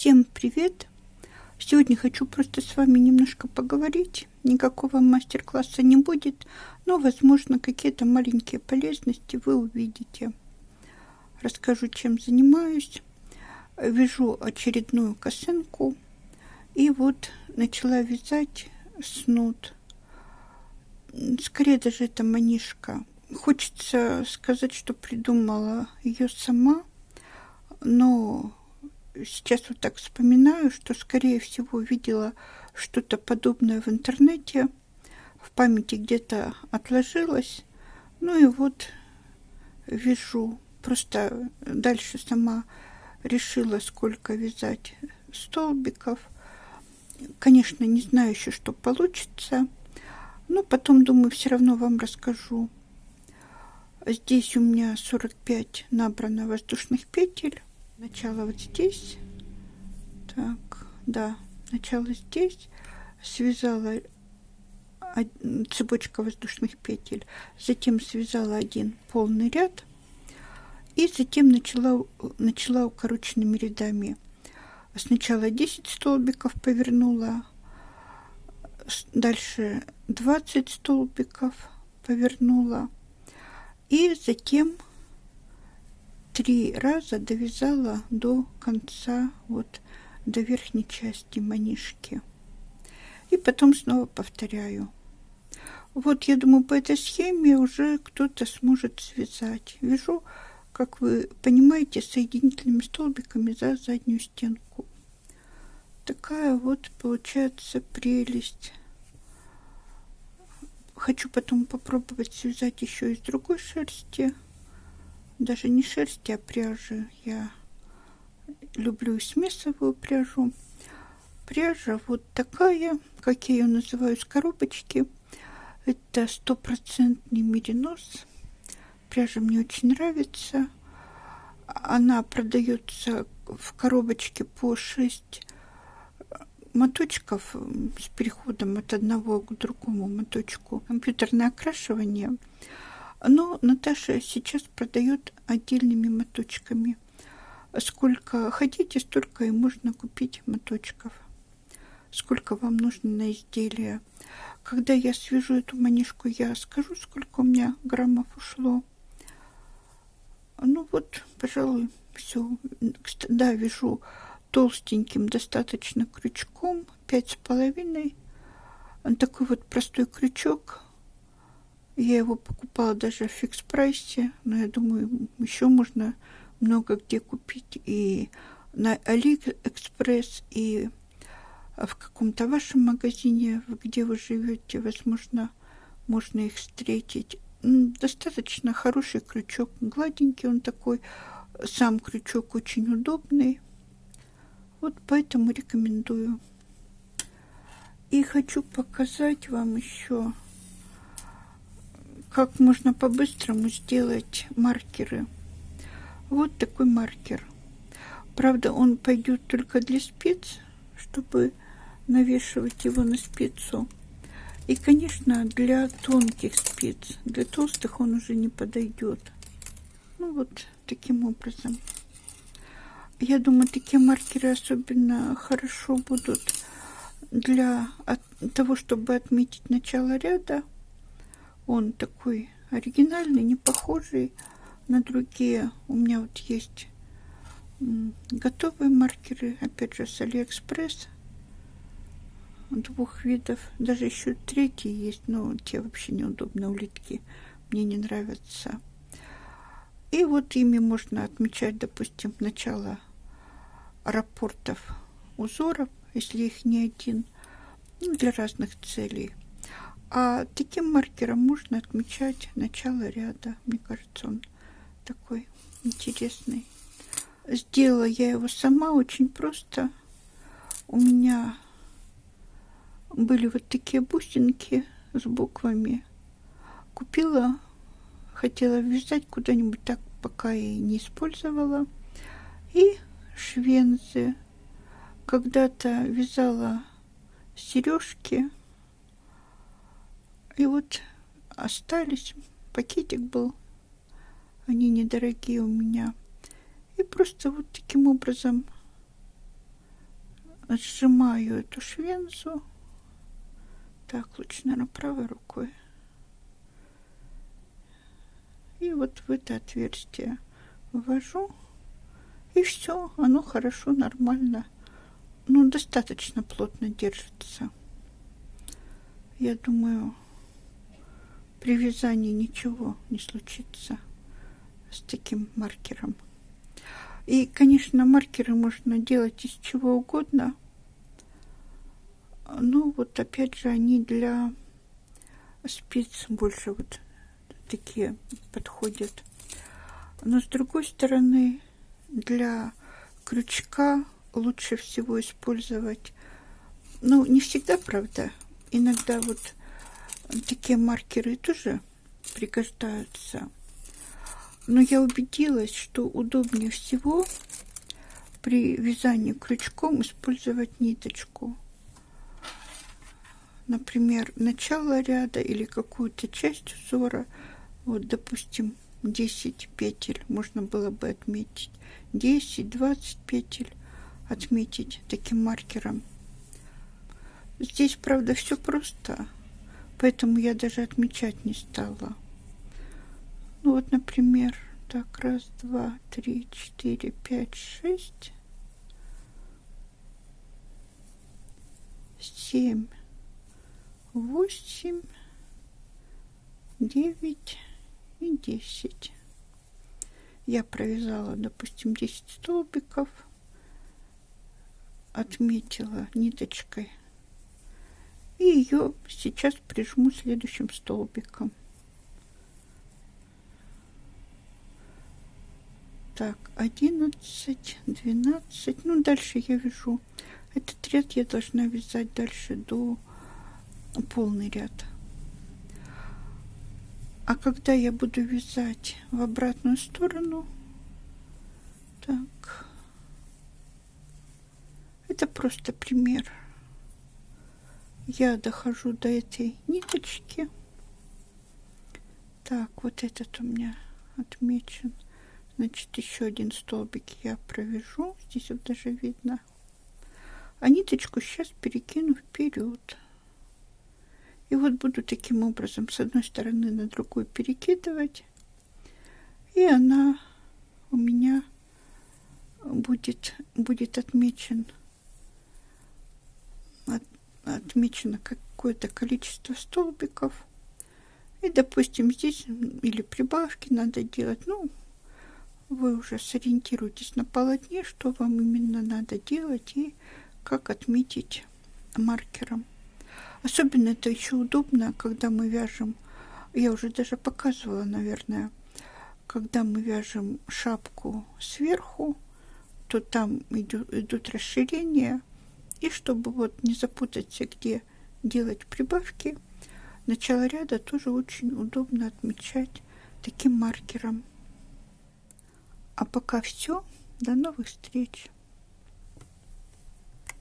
Всем привет! Сегодня хочу просто с вами немножко поговорить. Никакого мастер-класса не будет, но, возможно, какие-то маленькие полезности вы увидите. Расскажу, чем занимаюсь. Вяжу очередную косынку. И вот начала вязать снуд. Скорее даже это манишка. Хочется сказать, что придумала ее сама, но сейчас вот так вспоминаю, что, скорее всего, видела что-то подобное в интернете, в памяти где-то отложилось. Ну и вот вяжу. Просто дальше сама решила, сколько вязать столбиков. Конечно, не знаю еще, что получится, но потом, думаю, все равно вам расскажу. Здесь у меня 45 набрано воздушных петель. Начало вот здесь. Так, да, начало здесь. Связала цепочка воздушных петель. Затем связала один полный ряд. И затем начала укороченными рядами. Сначала 10 столбиков повернула. Дальше 20 столбиков повернула. И затем 3 раза довязала до конца, вот до верхней части манишки. И потом снова повторяю. Вот, я думаю, по этой схеме уже кто-то сможет связать. Вяжу, как вы понимаете, соединительными столбиками за заднюю стенку. Такая вот получается прелесть. Хочу потом попробовать связать еще из другой шерсти. Даже не шерсти, а пряжи. Я люблю смесовую пряжу. Пряжа вот такая, как я ее называю, из коробочки. Это 100% меринос. Пряжа мне очень нравится. Она продается в коробочке по 6 моточков с переходом от одного к другому моточку. Компьютерное окрашивание. Но Наташа сейчас продает отдельными моточками. Сколько хотите, столько и можно купить моточков. Сколько вам нужно на изделие. Когда я свяжу эту манишку, я скажу, сколько у меня граммов ушло. Ну вот, пожалуй, все. Да, вяжу толстеньким достаточно крючком, 5,5. Он такой вот простой крючок. Я его покупала даже в фикс-прайсе, но я думаю, еще можно много где купить. И на Алиэкспресс, и в каком-то вашем магазине, где вы живете, возможно, можно их встретить. Достаточно хороший крючок, гладенький он такой. Сам крючок очень удобный. Вот поэтому рекомендую. И хочу показать вам еще, как можно по-быстрому сделать маркеры. Вот такой маркер. Правда, он пойдет только для спиц, чтобы навешивать его на спицу. И, конечно, для тонких спиц. Для толстых он уже не подойдет. Ну вот таким образом. Я думаю, такие маркеры особенно хорошо будут для того, чтобы отметить начало ряда. Он такой оригинальный, не похожий на другие. У меня вот есть готовые маркеры, опять же, с Алиэкспресс. 2 видов. Даже еще 3 есть, но те вообще неудобно, улитки. Мне не нравятся. И вот ими можно отмечать, допустим, начало раппортов узоров, если их не один, для разных целей. А таким маркером можно отмечать начало ряда. Мне кажется, он такой интересный. Сделала я его сама очень просто. У меня были вот такие бусинки с буквами. Купила, хотела вязать куда-нибудь, так пока и не использовала. И швензы. Когда-то вязала сережки. И вот остались. Пакетик был. Они недорогие у меня. И просто вот таким образом сжимаю эту швензу. Так, лучше, наверное, правой рукой. И вот в это отверстие ввожу. И все, оно хорошо, нормально. Ну, достаточно плотно держится. Я думаю, при вязании ничего не случится с таким маркером. И, конечно, маркеры можно делать из чего угодно. Но вот опять же они для спиц больше вот такие подходят. Но с другой стороны, для крючка лучше всего использовать, ну, не всегда, правда, иногда вот такие маркеры тоже пригождаются. Но я убедилась, что удобнее всего при вязании крючком использовать ниточку. Например, начало ряда или какую-то часть узора. Вот, допустим, 10 петель можно было бы отметить. 10-20 петель отметить таким маркером. Здесь, правда, все просто, поэтому я даже отмечать не стала. Ну вот, например, так, 1, 2, 3, 4, 5, 6, 7, 8, 9 и 10. Я провязала, допустим, 10 столбиков, отметила ниточкой, и ее сейчас прижму следующим столбиком. Так, 11, 12, ну дальше я вяжу. Этот ряд я должна вязать дальше до полный ряд. А когда я буду вязать в обратную сторону, так, это просто пример. Я дохожу до этой ниточки. Так, вот этот у меня отмечен. Значит, еще один столбик я провяжу. Здесь вот даже видно. А ниточку сейчас перекину вперед. И вот буду таким образом с одной стороны на другую перекидывать. И она у меня будет отмечено какое-то количество столбиков. И, допустим, здесь или прибавки надо делать. Ну, вы уже сориентируйтесь на полотне, что вам именно надо делать и как отметить маркером. Особенно это еще удобно, когда мы вяжем, я уже даже показывала, наверное, когда мы вяжем шапку сверху, то там идут расширения. И чтобы вот не запутаться, где делать прибавки, начало ряда тоже очень удобно отмечать таким маркером. А пока все. До новых встреч!